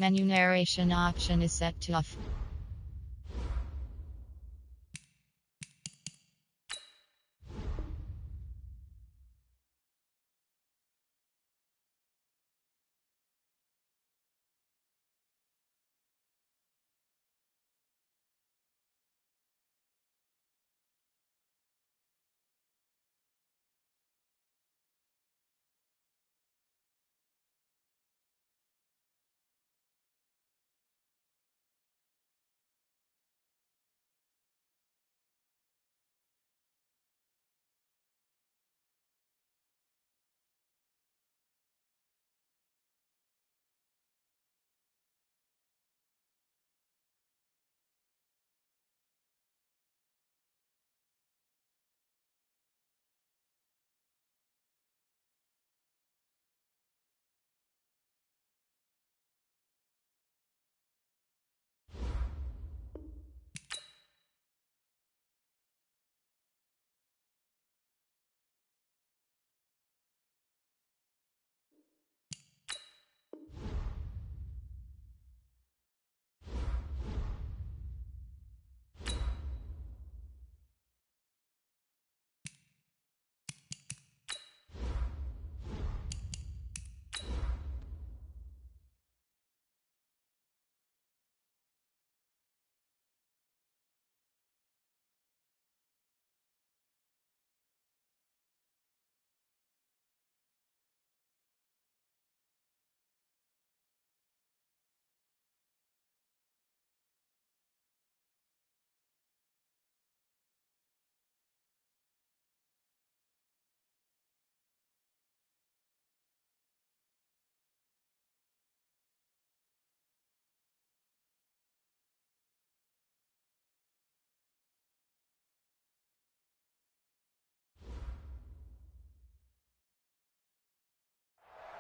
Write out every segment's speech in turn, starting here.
Menu narration option is set to off.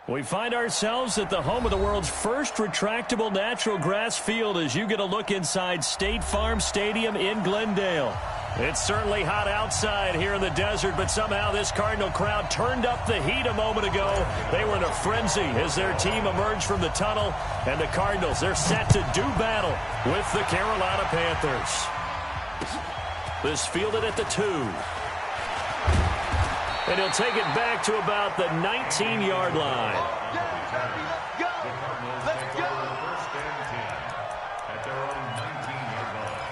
We find ourselves at the home of the world's first retractable natural grass field as you get a look inside State Farm Stadium in Glendale. It's certainly hot outside here in the desert, but somehow this Cardinal crowd turned up the heat a moment ago. They were in a frenzy as their team emerged from the tunnel, and the Cardinals, they're set to do battle with the Carolina Panthers. This fielded at the 2. And he'll take it back to about the 19-yard line. Let's go! Let's go! First and 10 at their own 19-yard line.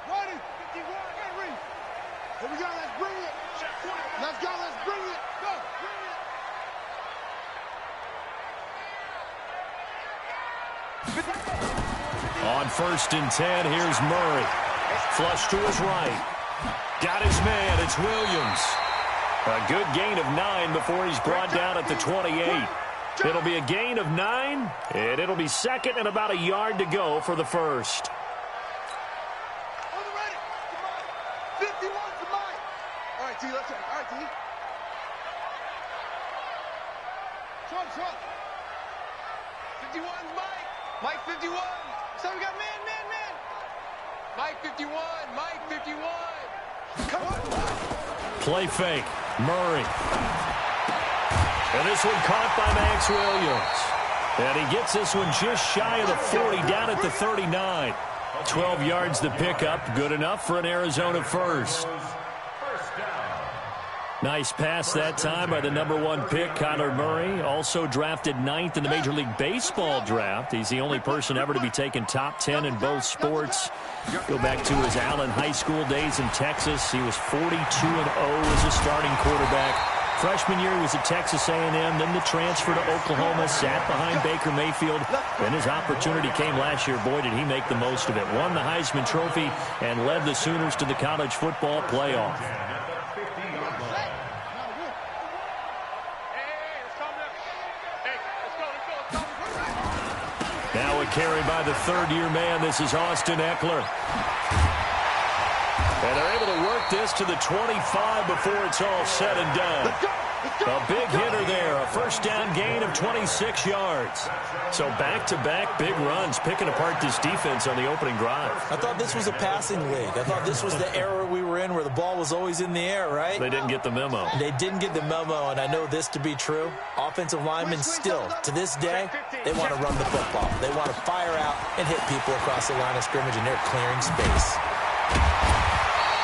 Ready? 51, Henry. Here we go, let's bring it. Let's go, let's bring it. Go, bring it. On first and 10, here's Murray. Flush to his right. Got his man, it's Williams. A good gain of 9 before he's brought down at the 28. It'll be a gain of 9, and it'll be second and about a yard to go for the first. On the ready. 51 to Mike. All right, T, let's go. All right, T. Trump. 51's Mike. Mike 51. So we got man. Mike 51. Mike 51. Come on. Play fake. Murray. And this one caught by Max Williams. And he gets this one just shy of the 40, down at the 39. 12 yards to pick up. Good enough for an Arizona first. Nice pass that time by the #1 pick, Kyler Murray. Also drafted 9th in the Major League Baseball draft. He's the only person ever to be taken top 10 in both sports. Go back to his Allen High School days in Texas. He was 42-0 as a starting quarterback. Freshman year, he was at Texas A&M, then the transfer to Oklahoma, sat behind Baker Mayfield. Then his opportunity came last year. Boy, did he make the most of it. Won the Heisman Trophy and led the Sooners to the college football playoff. Now a carry by the third-year man. This is Austin Eckler. And they're able to work this to the 25 before it's all said and done. A big hitter there, a first down gain of 26 yards. So back-to-back big runs, picking apart this defense on the opening drive. I thought this was a passing league. I thought this was the era we were in where the ball was always in the air, right? They didn't get the memo. They didn't get the memo, and I know this to be true. Offensive linemen still, to this day, they want to run the football. They want to fire out and hit people across the line of scrimmage, and they're clearing space.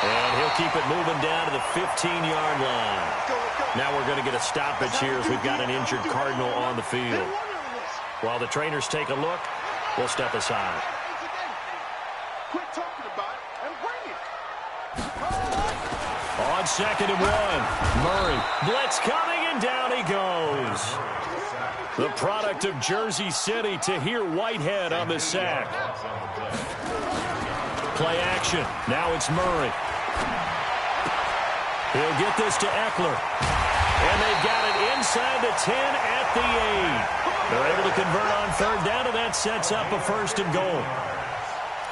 And he'll keep it moving down to the 15-yard line. Now we're going to get a stoppage here as we've got an injured Cardinal on the field. While the trainers take a look, we'll step aside. Quit talking about it and bring it. On 2nd and 1, Murray. Blitz coming, and down he goes. The product of Jersey City, Tahir Whitehead on the sack. Play action. Now it's Murray. He'll get this to Eckler. And they've got it inside the 10 at the 8. They're able to convert on 3rd down, and that sets up a 1st and goal.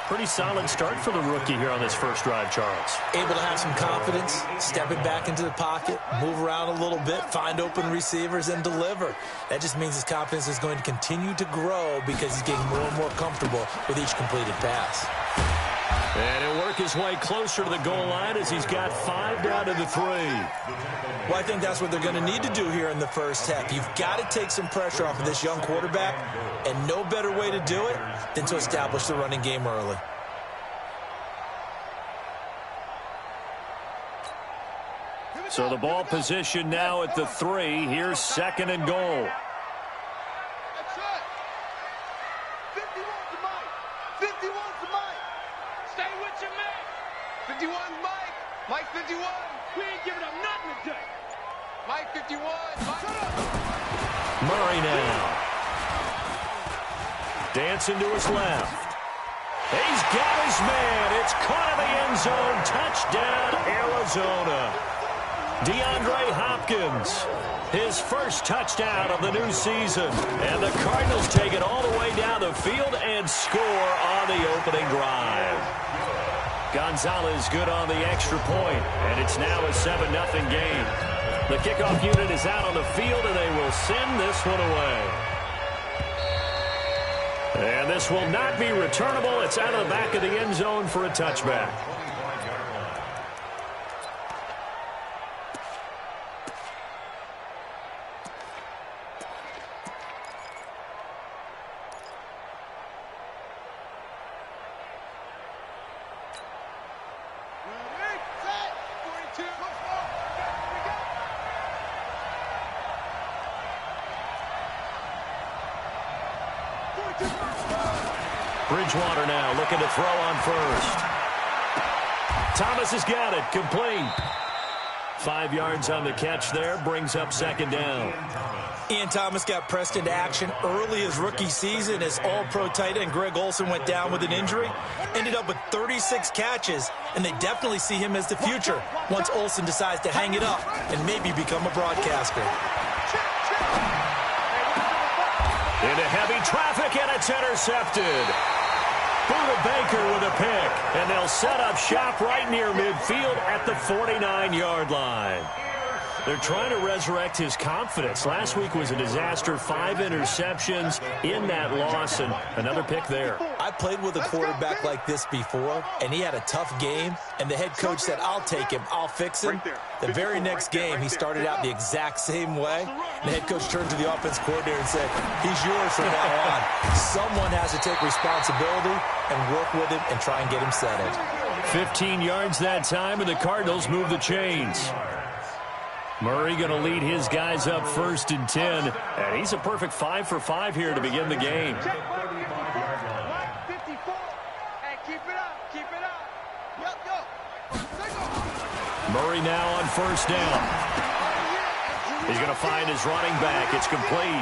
Pretty solid start for the rookie here on this first drive, Charles. Able to have some confidence, stepping back into the pocket, move around a little bit, find open receivers, and deliver. That just means his confidence is going to continue to grow because he's getting more and more comfortable with each completed pass. And he'll work his way closer to the goal line as he's got 5 down to the 3. Well, I think that's what they're going to need to do here in the first half. You've got to take some pressure off of this young quarterback, and no better way to do it than to establish the running game early. So the ball position now at the 3. Here's 2nd and goal. That's it. 51's the Mike. 51's the Mike. Stay with your man. 51's Mike. Mike 51. We ain't giving up nothing today. Mike 51. Mike. Murray now. Dancing to his left. He's got his man. It's caught in the end zone. Touchdown, Arizona. DeAndre Hopkins, his first touchdown of the new season. And the Cardinals take it all the way down the field and score on the opening drive. Gonzalez good on the extra point, and it's now a 7-0 game. The kickoff unit is out on the field, and they will send this one away. And this will not be returnable. It's out of the back of the end zone for a touchback. Bridgewater now looking to throw on first. Thomas has got it. Complete. 5 yards on the catch there. Brings up 2nd down. Ian Thomas got pressed into action early his rookie season as all-pro tight end Greg Olsen went down with an injury. Ended up with 36 catches, and they definitely see him as the future once Olsen decides to hang it up and maybe become a broadcaster. Into heavy traffic, and it's intercepted. Buda Baker with a pick, and they'll set up shop right near midfield at the 49-yard line. They're trying to resurrect his confidence. Last week was a disaster, 5 interceptions in that loss, and another pick there. I played with a quarterback like this before, and he had a tough game, and the head coach said, I'll take him, I'll fix him. The very next game, he started out the exact same way. The head coach turned to the offense coordinator and said, he's yours from now on. Someone has to take responsibility and work with him and try and get him settled. 15 yards that time, and the Cardinals move the chains. Murray going to lead his guys up 1st and 10, and he's a perfect 5 for 5 here to begin the game. 54. Hey, keep it up. Keep it up. Yo. Murray now on 1st down. He's going to find his running back. It's complete.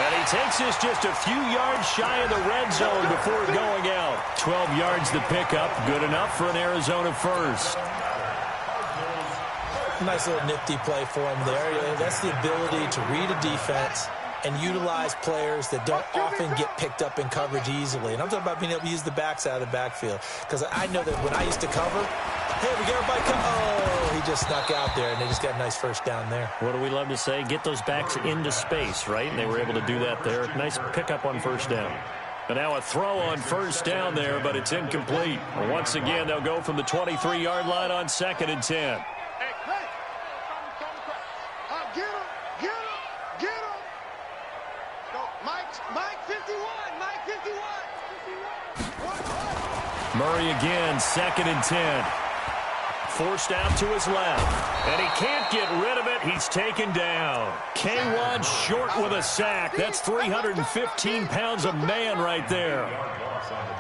And he takes this just a few yards shy of the red zone before going out. 12 yards the pickup. Good enough for an Arizona first. Nice little nifty play for him there. That's the ability to read a defense and utilize players that don't often get picked up in coverage easily. And I'm talking about being able to use the backside of the backfield. Because I know that when I used to cover, hey, we get everybody Oh, he just snuck out there, and they just got a nice first down there. What do we love to say? Get those backs into space, right? And they were able to do that there. Nice pickup on first down. And now a throw on first down there, but it's incomplete. Once again, they'll go from the 23-yard line on 2nd and 10. Murray again, 2nd and 10. Forced out to his left. And he can't get rid of it. He's taken down. K1 short with a sack. That's 315 pounds of man right there.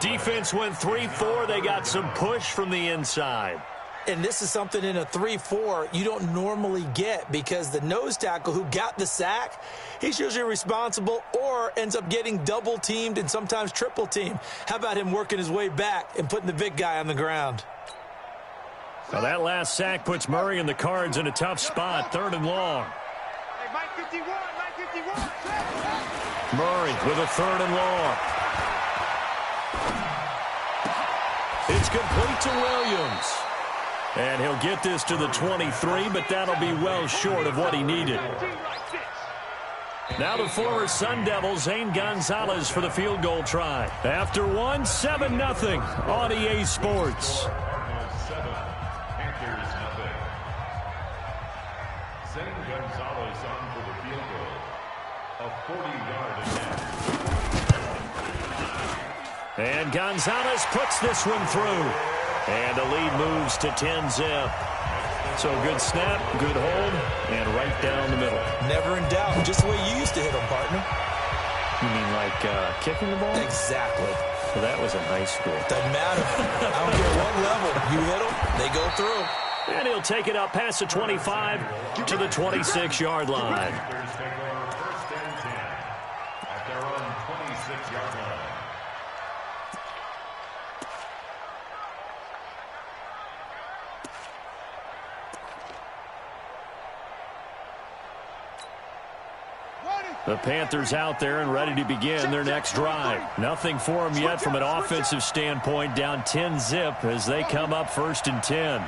Defense went 3-4. They got some push from the inside. And this is something in a 3-4 you don't normally get, because the nose tackle who got the sack, he's usually responsible or ends up getting double-teamed and sometimes triple-teamed. How about him working his way back and putting the big guy on the ground? Now that last sack puts Murray and the Cards in a tough spot, 3rd and long. Hey, Mike 51, Mike 51. Murray with a 3rd and long. It's complete to Williams. And he'll get this to the 23, but that'll be well short of what he needed. Now the former Sun Devil, Zane Gonzalez, for the field goal try. After one, 7-0 on EA Sports. 7, Panthers nothing. Zane Gonzalez on for the field goal. A 40-yard attempt. And Gonzalez puts this one through. And the lead moves to 10-zip. So good snap, good hold, and right down the middle. Never in doubt. Just the way you used to hit them, partner. You mean like kicking the ball? Exactly. So that was in high school. Doesn't matter. I don't care what level. You hit them, they go through. And he'll take it up past the 25 to the 26-yard line. Panthers take over 1st and 10 at their own 26-yard line. The Panthers out there and ready to begin their next drive. Nothing for them yet from an offensive standpoint. Down 10-zip as they come up 1st and 10.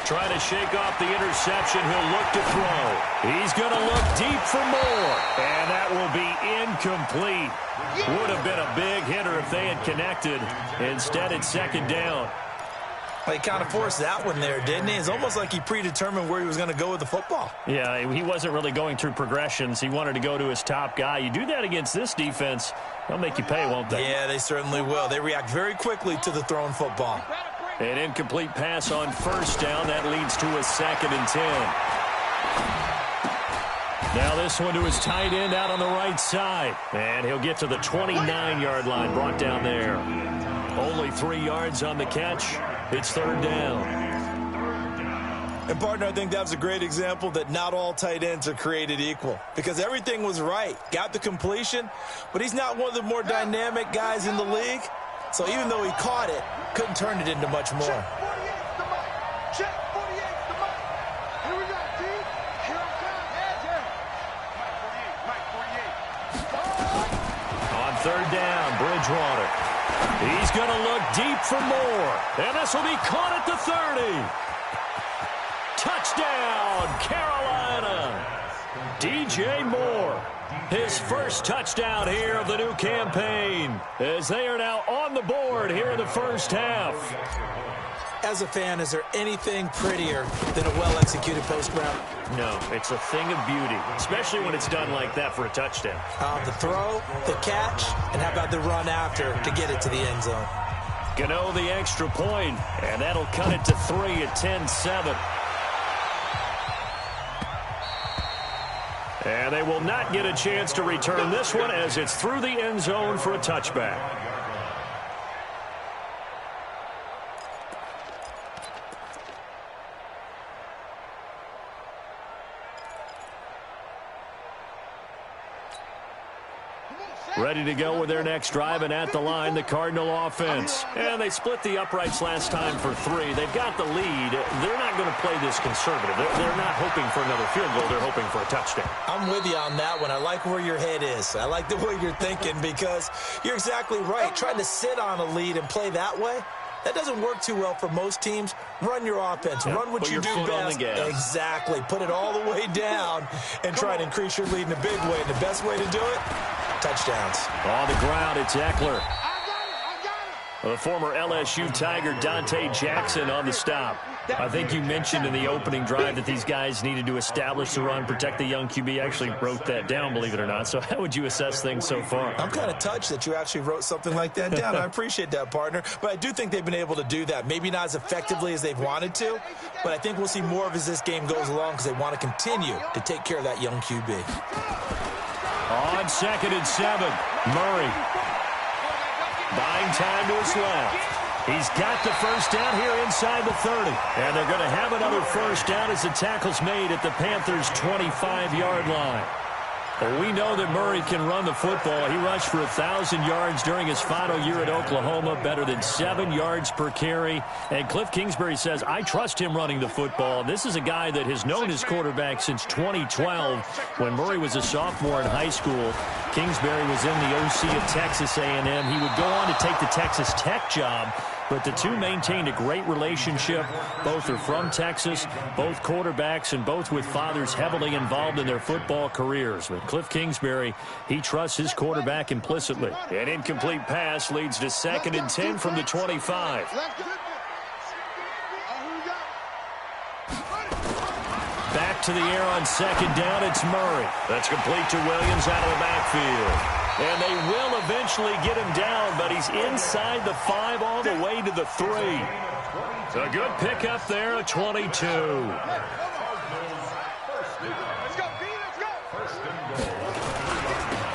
Trying to shake off the interception. He'll look to throw. He's going to look deep for more. And that will be incomplete. Would have been a big hitter if they had connected. Instead, it's 2nd down. Well, he kind of forced that one there, didn't he? It's almost like he predetermined where he was going to go with the football. Yeah, he wasn't really going through progressions. He wanted to go to his top guy. You do that against this defense, they'll make you pay, won't they? Yeah, they certainly will. They react very quickly to the thrown football. An incomplete pass on 1st down. That leads to a 2nd and 10. Now this one to his tight end out on the right side. And he'll get to the 29-yard line, brought down there. Only 3 yards on the catch. It's 3rd down. And, partner, I think that was a great example that not all tight ends are created equal, because everything was right. Got the completion, but he's not one of the more dynamic guys in the league. So even though he caught it, couldn't turn it into much more. Check 48's the mic. Here we go, D. Here I come. Mike 48. On 3rd down, Bridgewater. He's going to look deep for more. And this will be caught at the 30. Touchdown, Carolina. DJ Moore. His first touchdown here of the new campaign, as they are now on the board here in the first half. As a fan, is there anything prettier than a well-executed post route? No, it's a thing of beauty, especially when it's done like that for a touchdown. The throw, the catch, and how about the run after to get it to the end zone? Gano the extra point, and that'll cut it to 3 at 10-7. And they will not get a chance to return this one as it's through the end zone for a touchback. Come on, Ready to go with their next drive, and at the line, the Cardinal offense. And they split the uprights last time for 3. They've got the lead. They're not going to play this conservative. They're not hoping for another field goal. They're hoping for a touchdown. I'm with you on that one. I like where your head is. I like the way you're thinking because you're exactly right. Trying to sit on a lead and play that way, that doesn't work too well for most teams. Run your offense. Run what you do best. Exactly. Put it all the way down and try and increase your lead in a big way. And the best way to do it, touchdowns. On the ground, it's Eckler. The former LSU Tiger Dante Jackson on the stop. I think you mentioned in the opening drive that these guys needed to establish the run, protect the young QB. Actually wrote that down, believe it or not. So how would you assess things so far? I'm kind of touched that you actually wrote something like that down. I appreciate that, partner. But I do think they've been able to do that. Maybe not as effectively as they've wanted to, but I think we'll see more of as this game goes along because they want to continue to take care of that young QB. On 2nd and 7, Murray buying time to his left. He's got the first down here inside the 30. And they're going to have another first down as the tackle's made at the Panthers' 25-yard line. Well, we know that Murray can run the football. He rushed for 1,000 yards during his final year at Oklahoma, better than 7 yards per carry. And Cliff Kingsbury says, I trust him running the football. This is a guy that has known his quarterback since 2012 when Murray was a sophomore in high school. Kingsbury was in the OC at Texas A&M. He would go on to take the Texas Tech job, but the two maintained a great relationship. Both are from Texas, both quarterbacks, and both with fathers heavily involved in their football careers. With Cliff Kingsbury, he trusts his quarterback implicitly. An incomplete pass leads to 2nd and 10 from the 25. Back to the air on 2nd down, it's Murray. That's complete to Williams out of the backfield. And they will eventually get him down, but he's inside the 5 all the way to the 3. A good pickup there, a 22.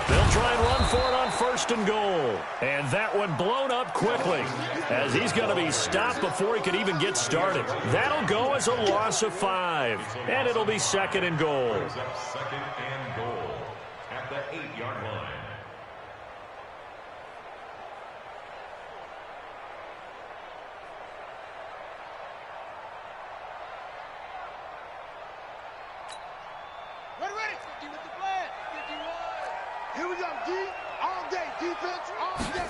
They'll try and run for it on 1st and goal. And that one blown up quickly as he's going to be stopped before he could even get started. That'll go as a loss of 5. And it'll be 2nd and goal. 2nd and goal at the 8-yard line. Ready. 50 with the flag. 51. Here we go. D all day. Defense all day.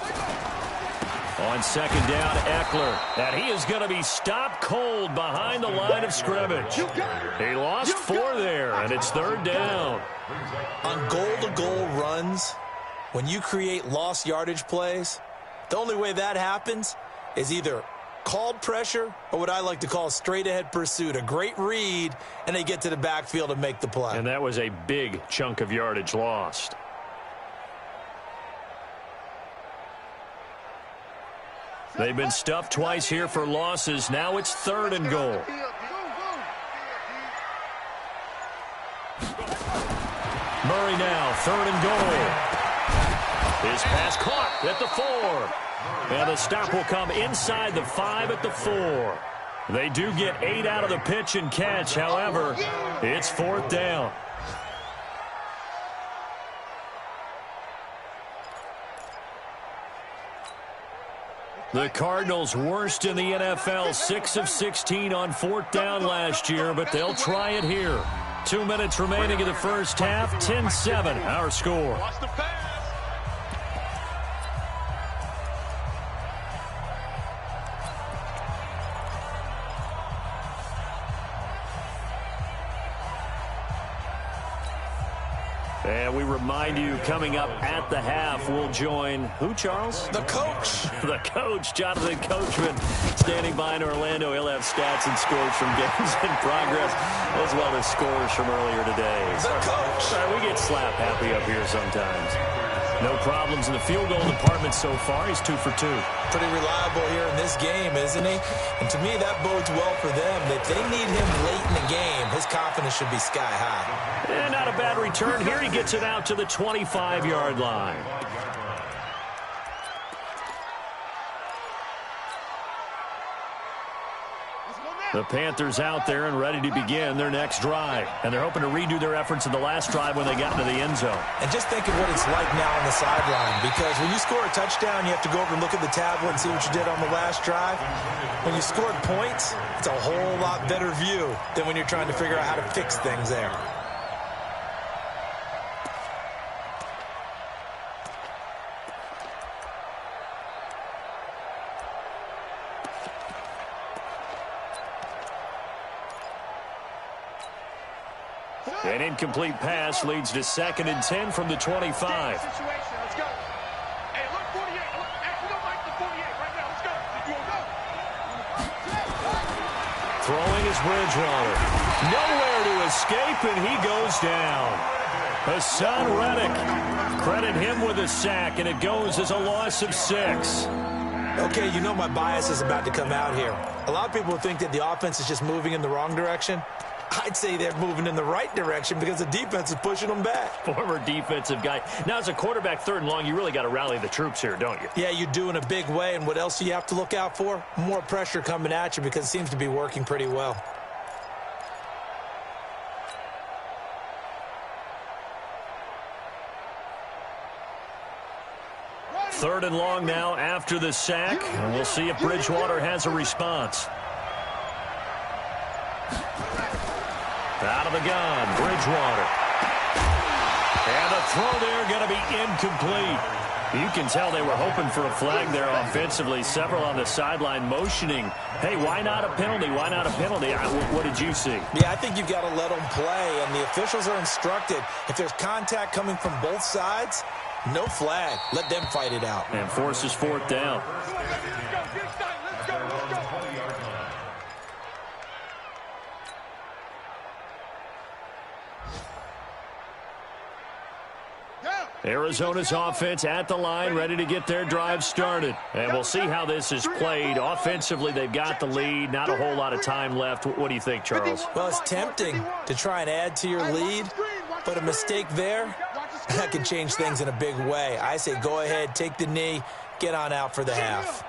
On 2nd down, Eckler. And he is going to be stopped cold behind the line of scrimmage. He lost 4 there, and it's 3rd down. On goal-to-goal runs, when you create lost yardage plays, the only way that happens is either called pressure or what I like to call straight-ahead pursuit. A great read, and they get to the backfield and make the play. And that was a big chunk of yardage lost. They've been stuffed twice here for losses. Now it's 3rd and goal. Murray now, 3rd and goal. His pass caught at the 4. And the stop will come inside the 5 at the 4. They do get 8 out of the pitch and catch. However, it's 4th down. The Cardinals worst in the NFL, 6 of 16 on 4th down last year, but they'll try it here. 2 minutes remaining in the first half, 10-7, our score. And we remind you, coming up at the half, we'll join who, Charles? The coach. The coach, Jonathan Coachman, standing by in Orlando. He'll have stats and scores from games in progress, as well as scores from earlier today. The coach. We get slap happy up here sometimes. No problems in the field goal department so far. He's 2 for 2. Pretty reliable here in this game, isn't he? And to me, that bodes well for them. If they need him late in the game, his confidence should be sky high. And not a bad return here. He gets it out to the 25-yard line. Let's go now. The Panthers out there and ready to begin their next drive. And they're hoping to redo their efforts in the last drive when they got into the end zone. And just think of what it's like now on the sideline, because when you score a touchdown, you have to go over and look at the tablet and see what you did on the last drive. When you scored points, it's a whole lot better view than when you're trying to figure out how to fix things there. An incomplete pass leads to 2nd and 10 from the 25. Let's go. Hey, look, 48. Look, actually, don't like the 48 right now. Let's go. You go. Throwing is Bridgewater. Nowhere to escape, and he goes down. Hassan Reddick. Credit him with a sack, and it goes as a loss of 6. Okay, you know my bias is about to come out here. A lot of people think that the offense is just moving in the wrong direction. I'd say they're moving in the right direction because the defense is pushing them back. Former defensive guy. Now, as a quarterback, 3rd and long, you really got to rally the troops here, don't you? Yeah, you do in a big way. And what else do you have to look out for? More pressure coming at you because it seems to be working pretty well. Third and long now after the sack. And we'll see if Bridgewater has a response. Out of the gun, Bridgewater. And the throw there going to be incomplete. You can tell they were hoping for a flag there offensively. Several on the sideline motioning. Hey, why not a penalty? Why not a penalty? What did you see? Yeah, I think you've got to let them play. And the officials are instructed, if there's contact coming from both sides, no flag. Let them fight it out. And forces 4th down. Arizona's offense at the line, ready to get their drive started. And we'll see how this is played. Offensively, they've got the lead. Not a whole lot of time left. What do you think, Charles? Well, it's tempting to try and add to your lead, but a mistake there, that can change things in a big way. I say go ahead, take the knee, get on out for the half.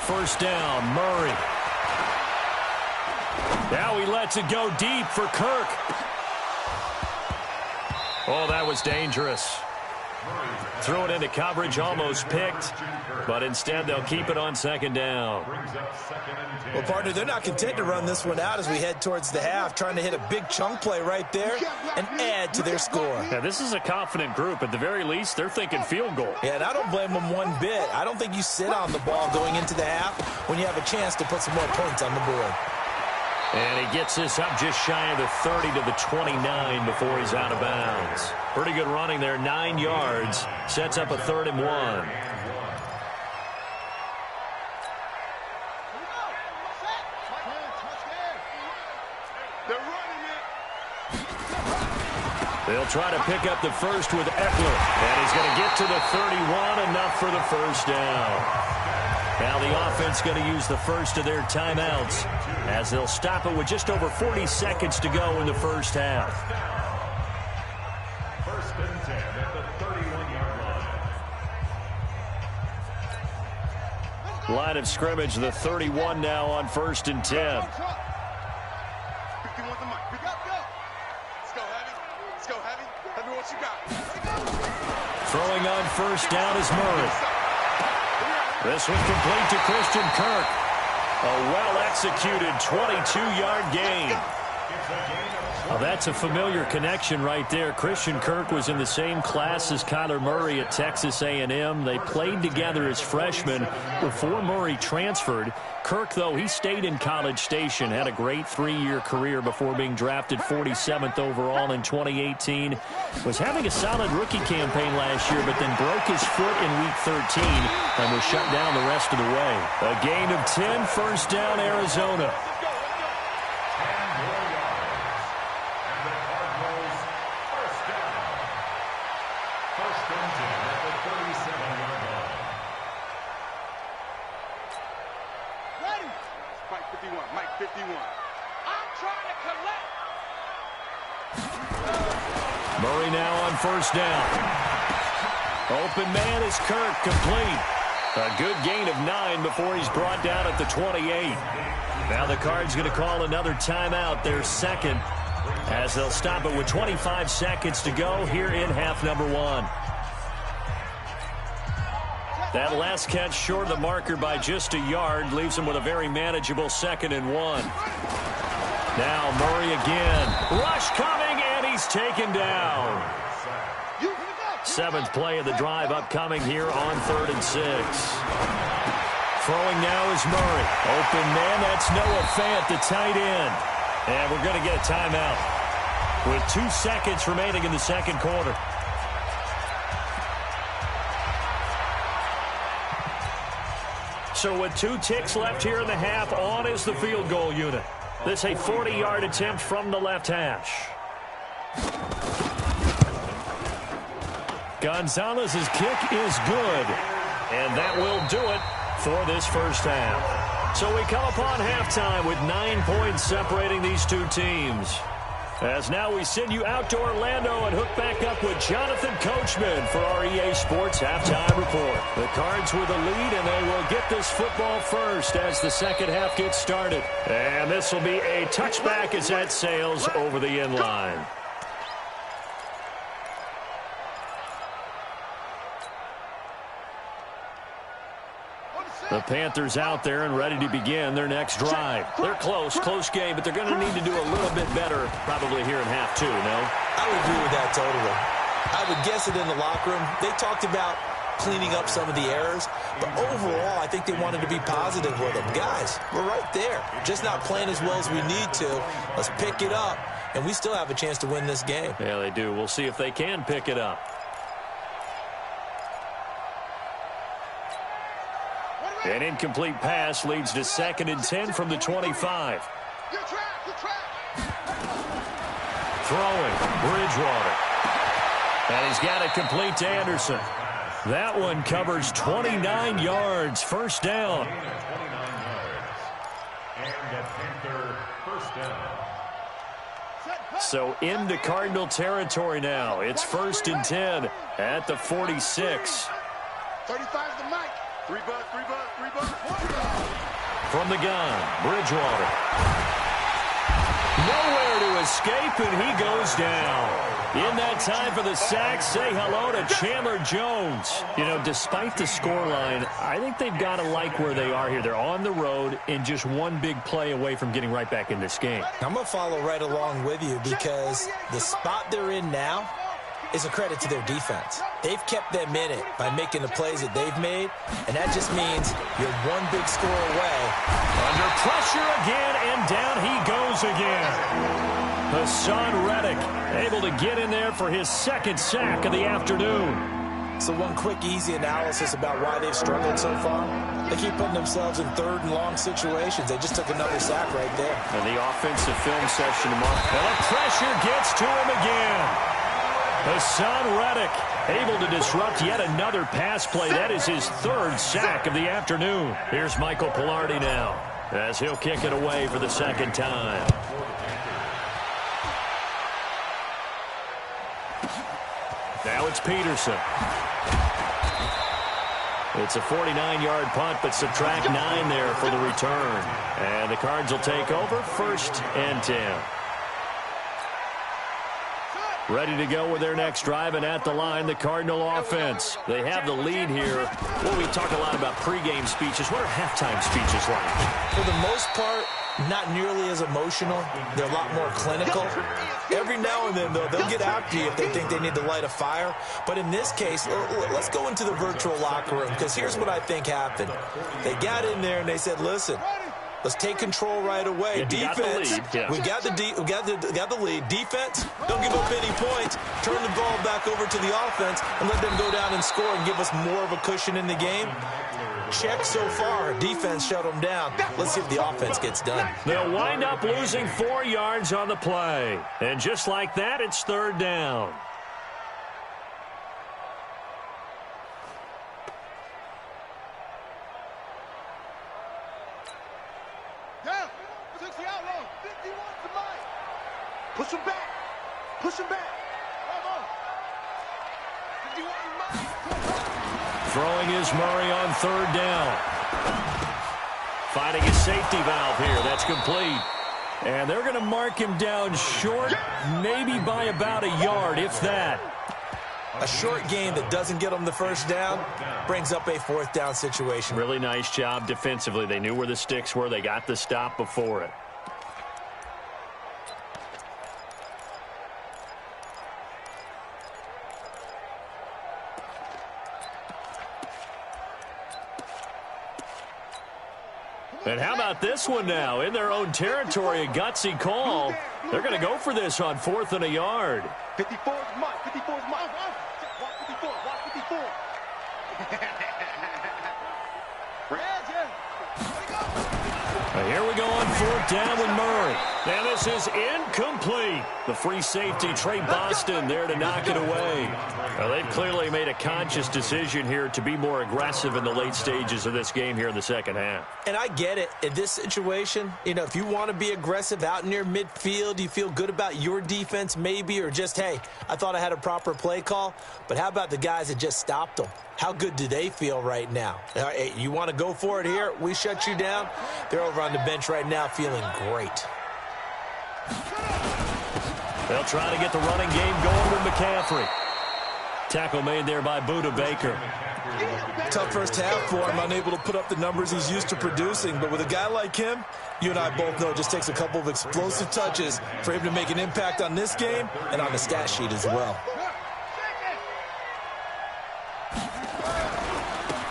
First down, Murray. Now he lets it go deep for Kirk. Oh, that was dangerous. Threw it into coverage, almost picked, but instead they'll keep it on 2nd down. Well, partner, they're not content to run this one out as we head towards the half, trying to hit a big chunk play right there and add to their score. Now, this is a confident group. At the very least, they're thinking field goal. Yeah, and I don't blame them one bit. I don't think you sit on the ball going into the half when you have a chance to put some more points on the board. And he gets this up just shy of the 30 to the 29 before he's out of bounds. Pretty good running there, 9 yards. Sets up a 3rd and 1. They'll try to pick up the first with Eckler. And he's going to get to the 31, enough for the first down. Now the offense going to use the first of their timeouts as they'll stop it with just over 40 seconds to go in the first half. 1st and 10 at the 31-yard line. Line of scrimmage, the 31 now on 1st and 10. Throwing on first down is Murray. This was complete to Christian Kirk. A well-executed 22-yard gain. Well, that's a familiar connection right there. Christian Kirk was in the same class as Kyler Murray at Texas A&M. They played together as freshmen before Murray transferred. Kirk, though, he stayed in College Station, had a great 3-year career before being drafted 47th overall in 2018. Was having a solid rookie campaign last year, but then broke his foot in Week 13 and was shut down the rest of the way. A gain of 10, first down, Arizona. I'm trying to collect. Murray now on first down. Open man is Kirk, complete. A good gain of 9 before he's brought down at the 28. Now the Cards going to call another timeout, their second, as they'll stop it with 25 seconds to go here in half number 1. That last catch short of the marker by just a yard leaves him with a very manageable 2nd and 1. Now Murray again. Rush coming, and he's taken down. 7th play of the drive upcoming here on 3rd and 6. Throwing now is Murray. Open man, that's Noah Fant, the tight end. And we're going to get a timeout with 2 seconds remaining in the second quarter. So with 2 ticks left here in the half, on is the field goal unit. This a 40-yard attempt from the left hash. Gonzalez's kick is good, and that will do it for this first half. So we come upon halftime with 9 points separating these two teams. As now we send you out to Orlando and hook back up with Jonathan Coachman for our EA Sports Halftime Report. The Cards with a lead, and they will get this football first as the second half gets started. And this will be a touchback as that sails over the end line. The Panthers out there and ready to begin their next drive. They're close game, but they're going to need to do a little bit better probably here in half 2, no? I would agree with that totally. I would guess it in the locker room. They talked about cleaning up some of the errors, but overall, I think they wanted to be positive with them. Guys, we're right there. Just not playing as well as we need to. Let's pick it up, and we still have a chance to win this game. Yeah, they do. We'll see if they can pick it up. An incomplete pass leads to 2nd and 10 from the 25. Throwing, Bridgewater. And he's got it complete to Anderson. That one covers 29 yards, first down. So into Cardinal territory now. It's 1st and 10 at the 46. 35's the mic. 3 bucks. From the gun, Bridgewater. Nowhere to escape, and he goes down. In that time for the sack, say hello to Chandler Jones. You know, despite the scoreline, I think they've got to like where they are here. They're on the road and just one big play away from getting right back in this game. I'm going to follow right along with you because the spot they're in now is a credit to their defense. They've kept them in it by making the plays that they've made, and that just means you're one big score away. Under pressure again, and down he goes again. Hassan Reddick able to get in there for his 2nd sack of the afternoon. So one quick, easy analysis about why they've struggled so far. They keep putting themselves in 3rd and long situations. They just took another sack right there. And the offensive film session tomorrow. And the pressure gets to him again. Hassan Reddick able to disrupt yet another pass play. That is his 3rd sack of the afternoon. Here's Michael Pilardi now as he'll kick it away for the 2nd time. Now it's Peterson. It's a 49-yard punt, but subtract 9 there for the return. And the Cards will take over 1st and 10. Ready to go with their next drive, and at the line, the Cardinal offense. They have the lead here. Well, we talk a lot about pregame speeches. What are halftime speeches like? For the most part, not nearly as emotional. They're a lot more clinical. Every now and then, though, they'll get after you if they think they need to light a fire. But in this case, let's go into the virtual locker room, because here's what I think happened. They got in there and they said, listen, let's take control right away. Defense, we got the lead. Defense, don't give up any points. Turn the ball back over to the offense and let them go down and score and give us more of a cushion in the game. Check so far. Defense shut them down. Let's see if the offense gets done. They'll wind up losing 4 yards on the play. And just like that, it's 3rd down. Push him back. Push him back. Come on. 51 Mike. Throwing is Murray on third down. Finding a safety valve here. That's complete. And they're going to mark him down short, maybe by about a yard, if that. A short gain that doesn't get them the first down brings up a fourth down situation. Really nice job defensively. They knew where the sticks were. They got the stop before it. And how about this one now? In their own territory, a gutsy call. They're going to go for this on 4th and a yard. 54 is Mike. 54 is Mike. Watch 54. Watch 54. Here we go on 4th down with Murray. And this is incomplete. The free safety, Trey Boston, there to knock it away. Well, they've clearly made a conscious decision here to be more aggressive in the late stages of this game here in the second half. And I get it. In this situation, you know, if you want to be aggressive out near midfield, you feel good about your defense maybe, or just, hey, I thought I had a proper play call. But how about the guys that just stopped them? How good do they feel right now? Hey, you want to go for it here? We shut you down. They're over on the bench right now feeling great. They'll try to get the running game going with McCaffrey. Tackle made there by Buda Baker. Tough first half for him, unable to put up the numbers he's used to producing. But with a guy like him, you and I both know it just takes a couple of explosive touches for him to make an impact on this game and on the stat sheet as well.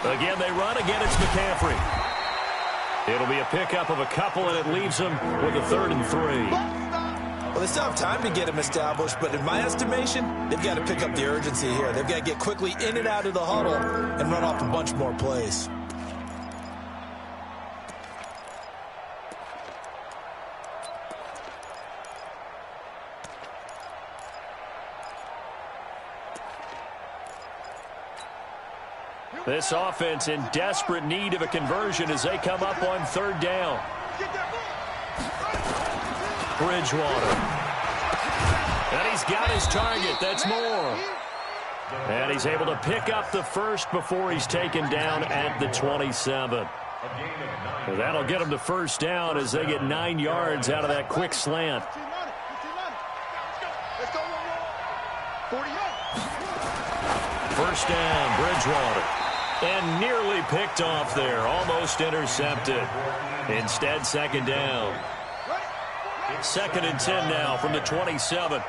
Again, they run. Again, it's McCaffrey. It'll be a pickup of a couple, and it leaves them with a 3rd and 3. Well, they still have time to get him established, but in my estimation, they've got to pick up the urgency here. They've got to get quickly in and out of the huddle and run off a bunch more plays. This offense in desperate need of a conversion as they come up on 3rd down. Bridgewater. And he's got his target. That's Moore. And he's able to pick up the first before he's taken down at the 27. Well, that'll get him the first down as they get 9 yards out of that quick slant. First down, Bridgewater. And nearly picked off there. Almost intercepted. Instead, 2nd down. 2nd and 10 now from the 27.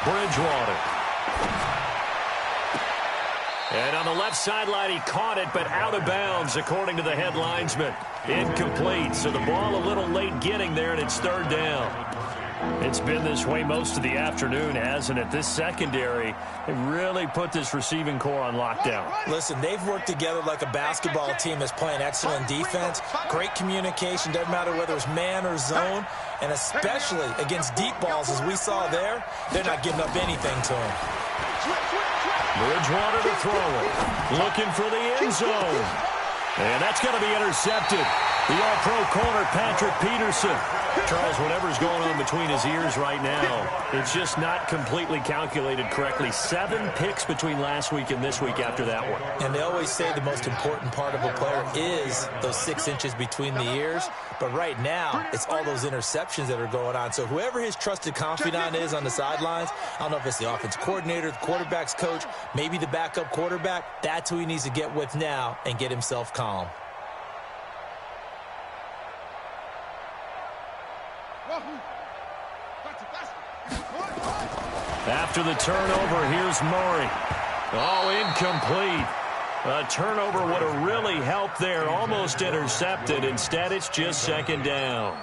Bridgewater. And on the left sideline, he caught it, but out of bounds, according to the head linesman. Incomplete, so the ball a little late getting there, and it's 3rd down. It's been this way most of the afternoon, hasn't it? This secondary really put this receiving core on lockdown. Listen, they've worked together like a basketball team that's playing excellent defense. Great communication, doesn't matter whether it's man or zone. And especially against deep balls, as we saw there, they're not giving up anything to them. Bridgewater to throw it. Looking for the end zone. And that's going to be intercepted. The all-pro corner, Patrick Peterson. Charles, whatever's going on between his ears right now, it's just not completely calculated correctly. 7 picks between last week and this week after that one. And they always say the most important part of a player is those 6 inches between the ears. But right now, it's all those interceptions that are going on. So whoever his trusted confidant is on the sidelines, I don't know if it's the offense coordinator, the quarterback's coach, maybe the backup quarterback, that's who he needs to get with now and get himself calm. After the turnover, here's Murray. Oh, incomplete. A turnover would have really helped there. Almost intercepted. Instead, it's just 2nd down.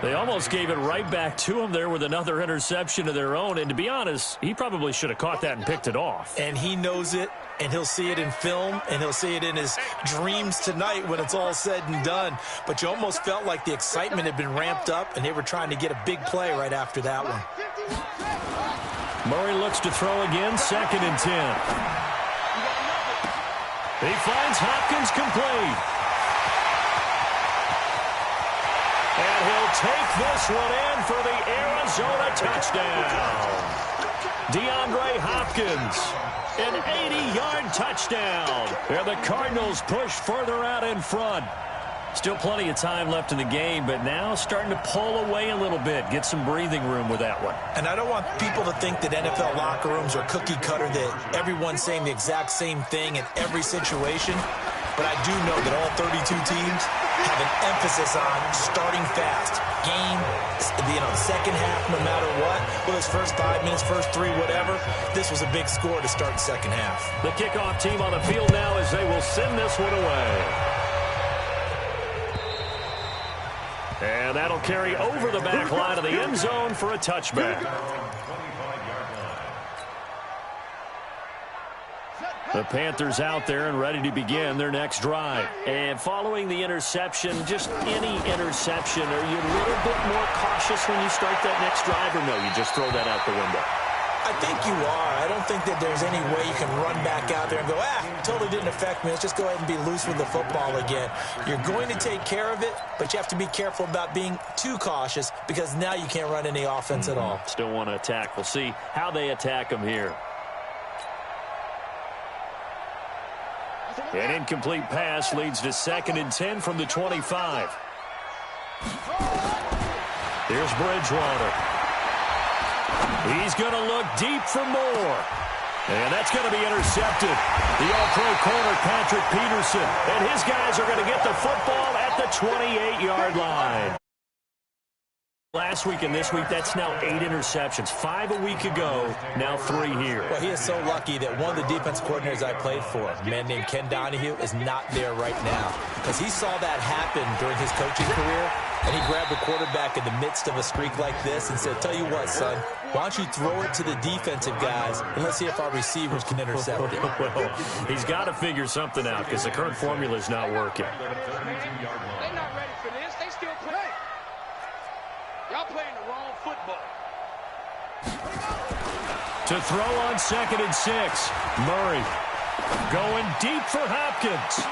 They almost gave it right back to him there with another interception of their own. And to be honest, he probably should have caught that and picked it off. And he knows it, and he'll see it in film, and he'll see it in his dreams tonight when it's all said and done. But you almost felt like the excitement had been ramped up, and they were trying to get a big play right after that one. Murray looks to throw again, 2nd and 10. He finds Hopkins complete. And he'll take this one in for the Arizona touchdown. DeAndre Hopkins, an 80-yard touchdown. And the Cardinals push further out in front. Still plenty of time left in the game, but now starting to pull away a little bit, get some breathing room with that one. And I don't want people to think that NFL locker rooms are cookie cutter, that everyone's saying the exact same thing in every situation. But I do know that all 32 teams have an emphasis on starting fast. Game, the second half, no matter what. Well, it's first 5 minutes, first 3, whatever. This was a big score to start the second half. The kickoff team on the field now as they will send this one away. And that'll carry over the back line of the end zone for a touchback. The Panthers out there and ready to begin their next drive. And following the interception, just any interception, are you a little bit more cautious when you start that next drive, or no, you just throw that out the window? I think you are. I don't think that there's any way you can run back out there and go, totally didn't affect me. Let's just go ahead and be loose with the football again. You're going to take care of it, but you have to be careful about being too cautious because now you can't run any offense at all. Still want to attack. We'll see how they attack them here. An incomplete pass leads to 2nd and 10 from the 25. Here's Bridgewater. He's going to look deep for more. And that's going to be intercepted. The all-pro corner, Patrick Peterson. And his guys are going to get the football at the 28-yard line. Last week and this week, that's now 8 interceptions. 5 a week ago, now 3 here. Well, he is so lucky that one of the defense coordinators I played for, a man named Ken Donahue, is not there right now. Because he saw that happen during his coaching career, and he grabbed the quarterback in the midst of a streak like this and said, tell you what, son, why don't you throw it to the defensive guys, and let's see if our receivers can intercept it. Well, he's got to figure something out because the current formula is not working. They're not ready for this. They still play. Y'all playing the wrong football. To throw on 2nd and 6. Murray going deep for Hopkins.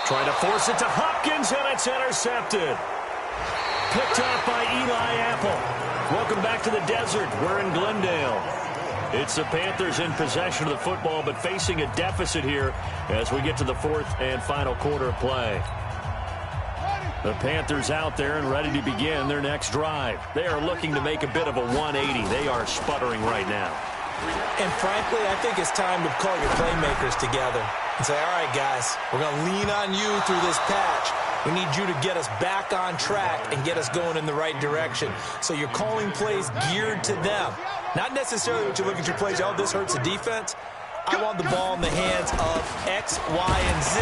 Trying to force it to Hopkins, and it's intercepted. Picked off by Eli Apple. Welcome back to the desert. We're in Glendale. It's the Panthers in possession of the football, but facing a deficit here as we get to the 4th and final quarter of play. The Panthers out there and ready to begin their next drive. They are looking to make a bit of a 180. They are sputtering right now. And frankly, I think it's time to call your playmakers together and say, all right, guys, we're going to lean on you through this patch. We need you to get us back on track and get us going in the right direction. So you're calling plays geared to them. Not necessarily what you look at your plays, oh, this hurts the defense. I want the ball in the hands of X, Y, and Z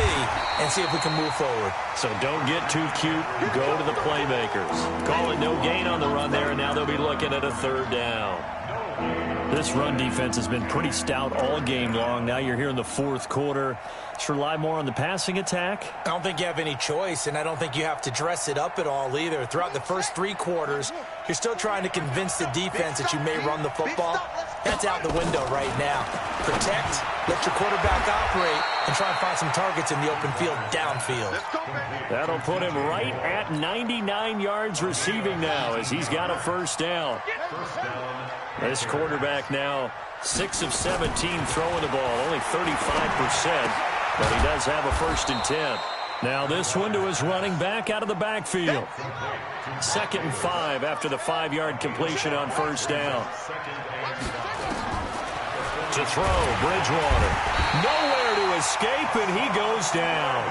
and see if we can move forward. So don't get too cute. Go to the playmakers. Call it no gain on the run there, and now they'll be looking at a 3rd down. This run defense has been pretty stout all game long. Now you're here in the 4th quarter. Should rely more on the passing attack? I don't think you have any choice, and I don't think you have to dress it up at all either. Throughout the first 3 quarters, you're still trying to convince the defense that you may run the football. That's out the window right now. Protect, let your quarterback operate, and try and find some targets in the open field downfield. That'll put him right at 99 yards receiving now as he's got a 1st down. This quarterback now 6 of 17 throwing the ball, only 35%. But he does have a 1st and 10. Now this one to his running back out of the backfield. 2nd and 5 after the 5-yard completion on 1st down. To throw, Bridgewater. Nowhere to escape, and he goes down.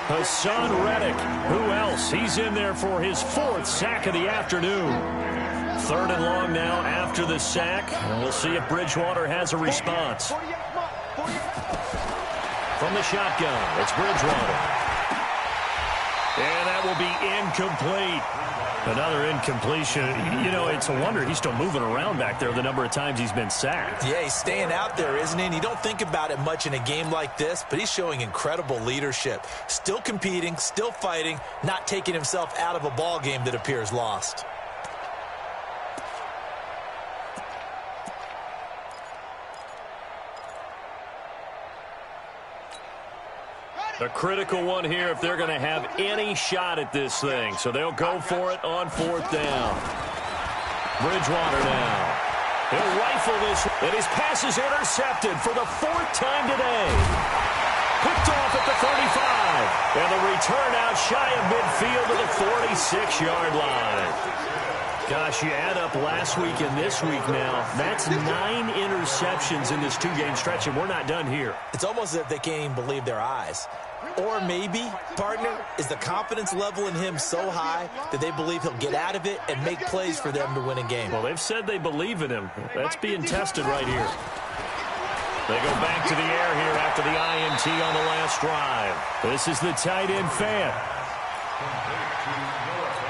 Hassan Reddick. Who else? He's in there for his 4th sack of the afternoon. 3rd and long now after the sack. And we'll see if Bridgewater has a response. From the shotgun, it's Bridgewater. And that will be incomplete. Another incompletion. You know, it's a wonder he's still moving around back there the number of times he's been sacked. Yeah, he's staying out there, isn't he? And you don't think about it much in a game like this, but he's showing incredible leadership. Still competing, still fighting, not taking himself out of a ball game that appears lost. A critical one here if they're going to have any shot at this thing. So they'll go for it on 4th down. Bridgewater now. He'll rifle this, and his pass is intercepted for the 4th time today. Picked off at the 35, and the return out shy of midfield to the 46-yard line. Gosh, you add up last week and this week now. That's 9 interceptions in this 2-game stretch, and we're not done here. It's almost as if they can't even believe their eyes. Or maybe, partner, is the confidence level in him so high that they believe he'll get out of it and make plays for them to win a game. Well, they've said they believe in him. That's being tested right here. They go back to the air here after the INT on the last drive. This is the tight end fan.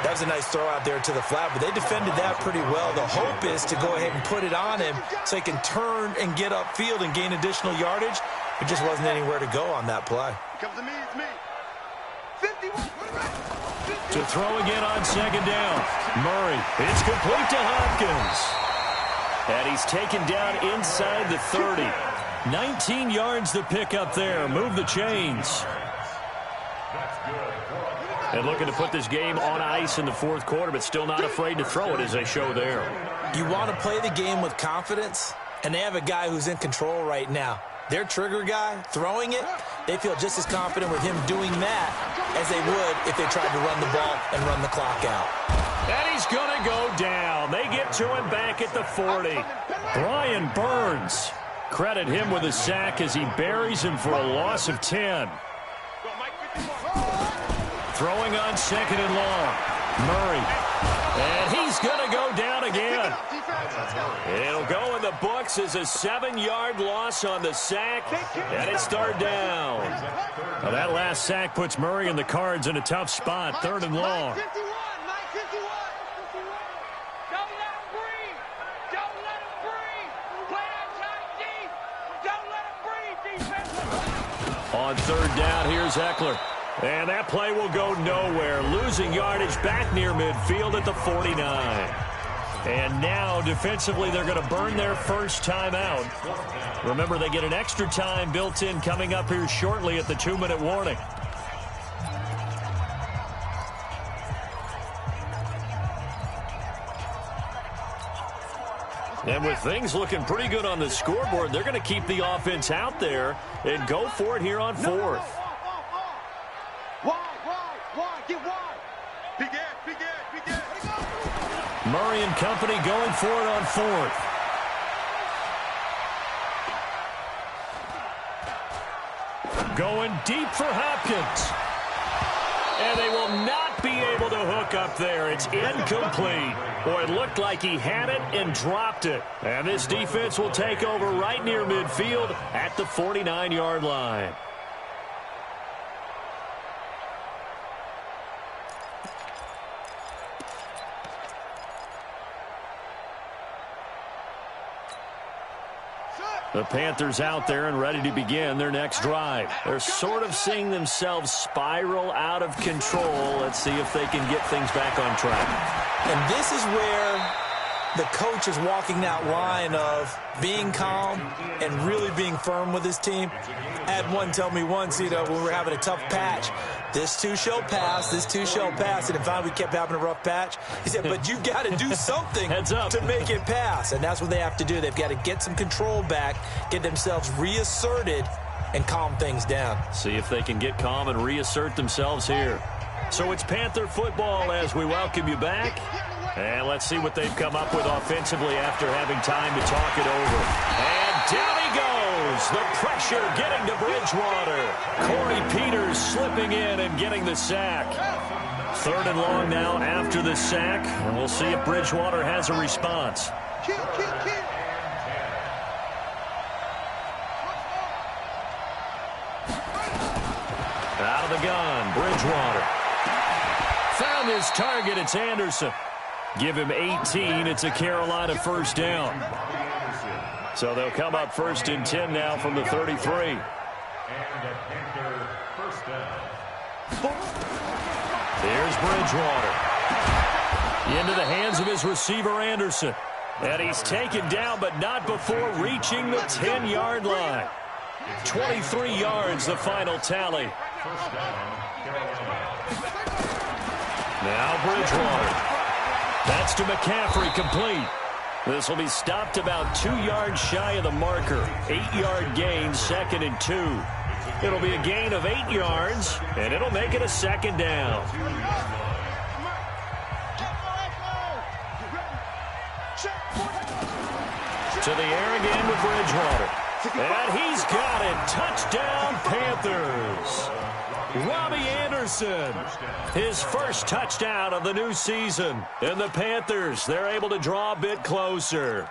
That was a nice throw out there to the flat, but they defended that pretty well. The hope is to go ahead and put it on him so he can turn and get upfield and gain additional yardage. There just wasn't anywhere to go on that play. Comes to me, it's me. 51. To throw again on 2nd down. Murray, it's complete to Hopkins. And he's taken down inside the 30. 19 yards to pick up there. Move the chains. And looking to put this game on ice in the 4th quarter, but still not afraid to throw it as they show there. You want to play the game with confidence, and they have a guy who's in control right now. Their trigger guy, throwing it, they feel just as confident with him doing that as they would if they tried to run the ball and run the clock out. And he's going to go down. They get to him back at the 40. Brian Burns. Credit him with a sack as he buries him for a loss of 10. Throwing on 2nd and long. Murray. And he's going to go down again. It'll go in the books as a 7-yard loss on the sack. And it's 3rd down. Now that last sack puts Murray and the Cards in a tough spot. 3rd and long. On 3rd down, here's Eckler. And that play will go nowhere. Losing yardage back near midfield at the 49. And now, defensively, they're going to burn their first time out. Remember, they get an extra time built in coming up here shortly at the 2-minute warning. And with things looking pretty good on the scoreboard, they're going to keep the offense out there and go for it here on 4th. Murray and company going for it on 4th. Going deep for Hopkins. And they will not be able to hook up there. It's incomplete. Boy, it looked like he had it and dropped it. And this defense will take over right near midfield at the 49-yard line. The Panthers out there and ready to begin their next drive. They're sort of seeing themselves spiral out of control. Let's see if they can get things back on track. And this is where the coach is walking that line of being calm and really being firm with his team. I had one tell me once, when we were having a tough patch, this too shall pass, this too shall pass. And finally we kept having a rough patch. He said, but you got to do something to make it pass. And that's what they have to do. They've got to get some control back, get themselves reasserted, and calm things down. See if they can get calm and reassert themselves here. So it's Panther football as we welcome you back. And let's see what they've come up with offensively after having time to talk it over. And down he goes. The pressure getting to Bridgewater. Corey Peters slipping in and getting the sack. 3rd and long now after the sack. And we'll see if Bridgewater has a response. Out of the gun, Bridgewater. Found his target, it's Anderson. Give him 18, it's a Carolina first down. So they'll come up 1st and 10 now from the 33. And a Panther first down. Here's Bridgewater. Into the hands of his receiver, Anderson. And he's taken down, but not before reaching the 10-yard line. 23 yards, the final tally. First down, Carolina. Now Bridgewater. That's to McCaffrey, complete. This will be stopped about 2 yards shy of the marker. 8-yard gain, 2nd and 2. It'll be a gain of 8 yards, and it'll make it a 2nd down. To the air again with Bridgewater. And he's got it. Touchdown, Panthers. Robbie Anderson, his first touchdown of the new season. And the Panthers, they're able to draw a bit closer.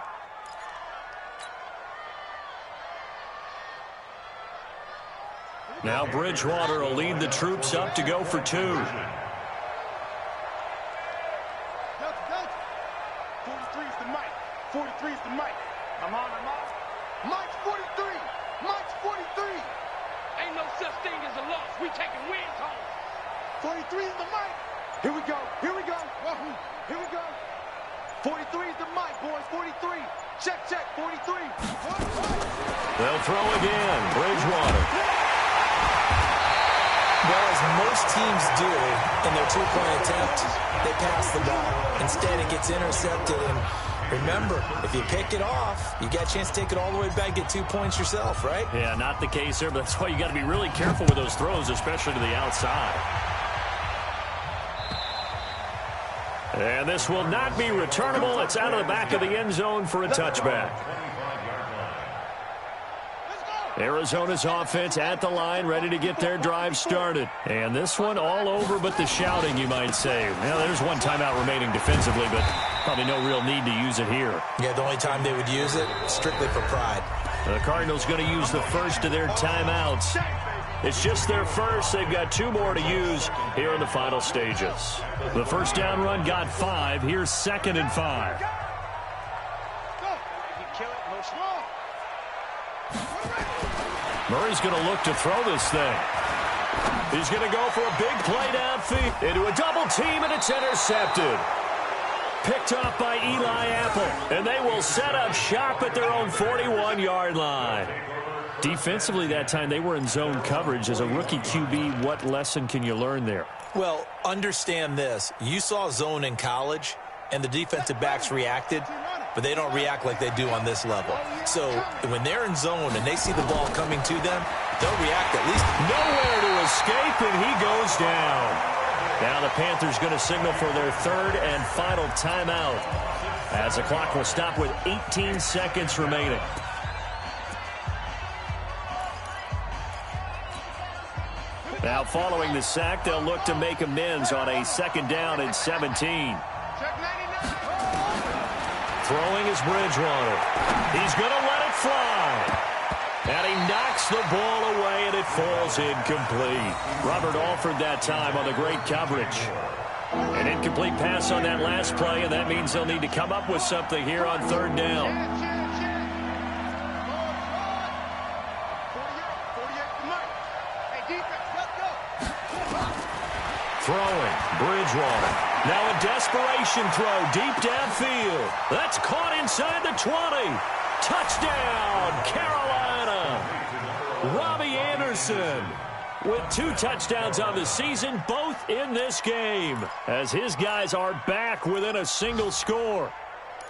Now Bridgewater will lead the troops up to go for 2. 43's the mic. 43's the mic. I'm on. Mike's 43. Mike's 43. Ain't no such thing as a loss. We taking wins home. 43's the mic. Here we go. Here we go. Here we go. 43's the mic, boys. 43. Check. 43. They'll throw again. Bridgewater. Well, as most teams do in their 2-point attempt, they pass the ball. Instead, it gets intercepted. And remember, if you pick it off, you got a chance to take it all the way back, get 2 points yourself, right? Yeah, not the case there, but that's why you got to be really careful with those throws, especially to the outside. And this will not be returnable. It's out of the back of the end zone for a touchback. Arizona's offense at the line, ready to get their drive started. And this one all over but the shouting, you might say. Now, there's one timeout remaining defensively, but probably no real need to use it here. Yeah, the only time they would use it, strictly for pride. The Cardinals going to use the first of their timeouts. It's just their first. They've got 2 more to use here in the final stages. The first down run got 5. Here's 2nd and 5. Murray's going to look to throw this thing. He's going to go for a big play downfield. Into a double team, and it's intercepted. Picked off by Eli Apple. And they will set up shop at their own 41-yard line. Defensively that time, they were in zone coverage. As a rookie QB, what lesson can you learn there? Well, understand this. You saw zone in college, and the defensive backs reacted, but they don't react like they do on this level. So when they're in zone and they see the ball coming to them, they'll react at least. Nowhere to escape, and he goes down. Now the Panthers going to signal for their 3rd and final timeout, as the clock will stop with 18 seconds remaining. Now following the sack, they'll look to make amends on a 2nd down and 17. Throwing is Bridgewater. He's going to let it fly. And he knocks the ball away, and it falls incomplete. Robert Alford that time on the great coverage. An incomplete pass on that last play, and that means they'll need to come up with something here on 3rd down. Throwing, Bridgewater. Now a desperation throw deep downfield. That's caught inside the 20. Touchdown, Carolina. Robbie Anderson with 2 touchdowns on the season, both in this game, as his guys are back within a single score.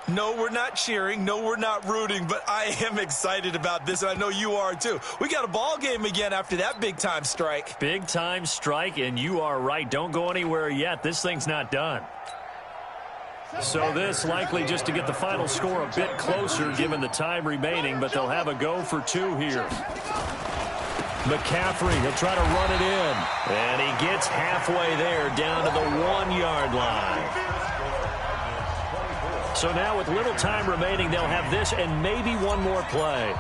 No, we're not cheering. No, we're not rooting, but I am excited about this, and I know you are too. We got a ball game again after that big-time strike. Big-time strike, and you are right. Don't go anywhere yet. This thing's not done. So this likely just to get the final score a bit closer given the time remaining, but they'll have a go for 2 here. McCaffrey, he'll try to run it in, and he gets halfway there down to the 1-yard line. So now with little time remaining, they'll have this and maybe one more play.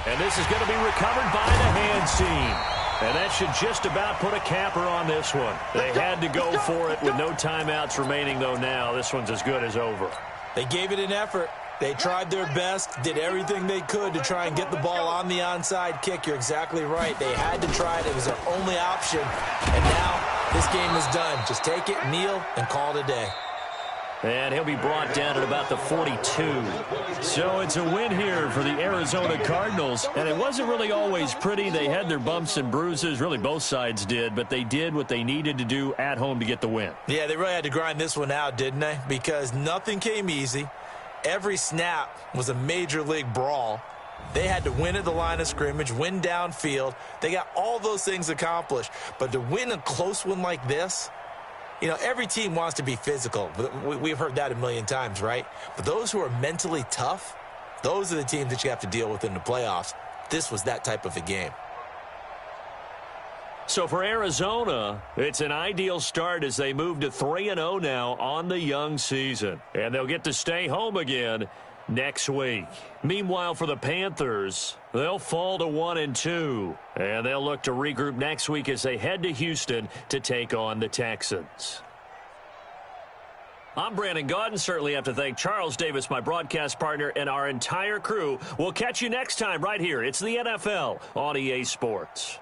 And this is going to be recovered by the hands team. And that should just about put a capper on this one. They had to go for it with no timeouts remaining, though now. This one's as good as over. They gave it an effort. They tried their best, did everything they could to try and get the ball on the onside kick. You're exactly right. They had to try it. It was their only option. And now this game is done. Just take it, kneel, and call it a day. And he'll be brought down at about the 42. So it's a win here for the Arizona Cardinals. And it wasn't really always pretty. They had their bumps and bruises. Really, both sides did. But they did what they needed to do at home to get the win. Yeah, they really had to grind this one out, didn't they? Because nothing came easy. Every snap was a major league brawl. They had to win at the line of scrimmage, win downfield. They got all those things accomplished. But to win a close one like this, you know, every team wants to be physical. We've heard that a million times, right? But those who are mentally tough, those are the teams that you have to deal with in the playoffs. This was that type of a game. So for Arizona, it's an ideal start as they move to 3-0 now on the young season. And they'll get to stay home again next week. Meanwhile, for the Panthers, they'll fall to 1-2. And they'll look to regroup next week as they head to Houston to take on the Texans. I'm Brandon Gaudin. Certainly have to thank Charles Davis, my broadcast partner, and our entire crew. We'll catch you next time right here. It's the NFL on EA Sports.